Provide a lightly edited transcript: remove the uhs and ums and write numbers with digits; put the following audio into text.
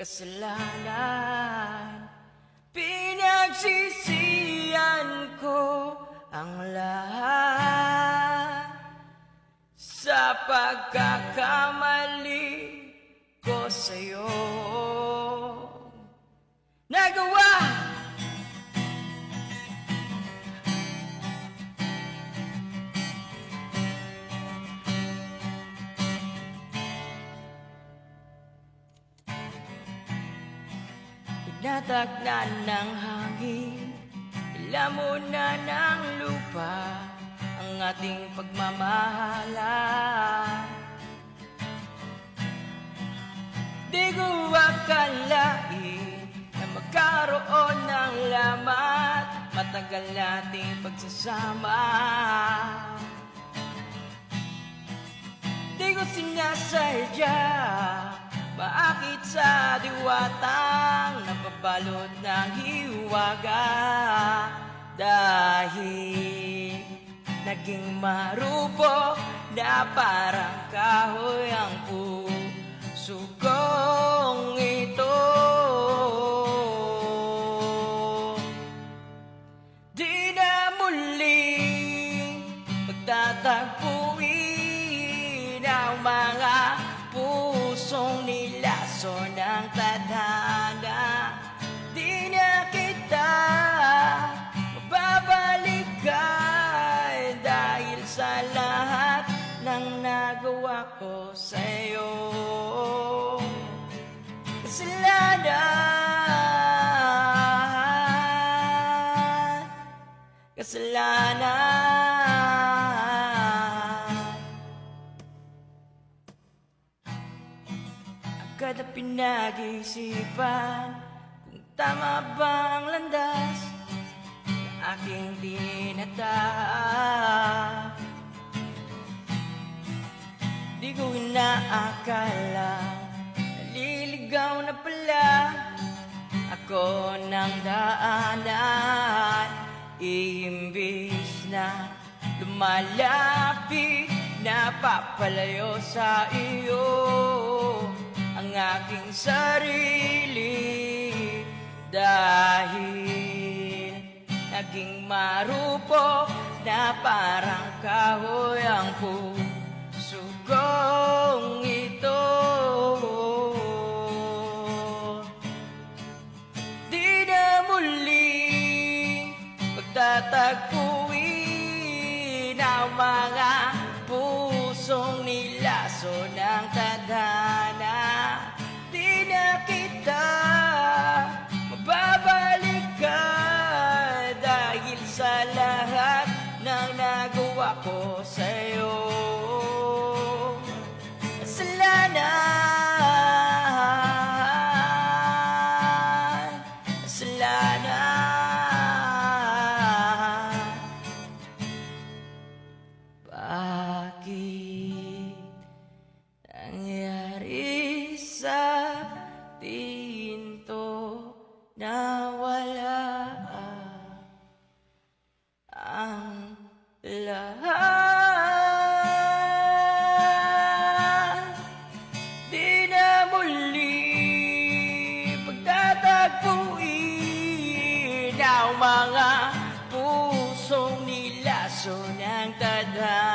kasalanan. Pinagsisihan ko ang lahat sa pagkakamali ko sa'yo nagawa. Pinatagnan ng hangin, ilamunan ng lupa ang ating pagmamahalan. Di ko akalain na magkaroon ng lamat matagal nating pagsasama. Di ko sinasadya bakit sa diwatang napabalot ng hiwaga. Dahil naging marupok na parang kahoy ang puso kong ito. Di na muling magtatagpuin ang mga pusong nilaso ng tadhana. Di na kita mababalikan dahil sa lahat ng nagawa ko sa'yo. Kasalanan, kasalanan. Agad na pinag-isipan kung tama bang landas na aking tinatahak. Di ko inaakala naliligaw na pala ako ng daanan. Imbis na lumalapit, napapalayo sa iyo ang aking sarili. Dahil naging marupok na parang kahoy ang puso kong ito. Di na muling magtatagpuin ang mga pusong nilaso ng tadhana. Di na kita mababalikan dahil sa lahat ng nagawa ko sa'yo. Kasalanan, kasalanan. Bakit nangyari sa atin to na wala ang lahat? Di na muli pagtatagpuin ang mga pusong nilaso ng tadhana.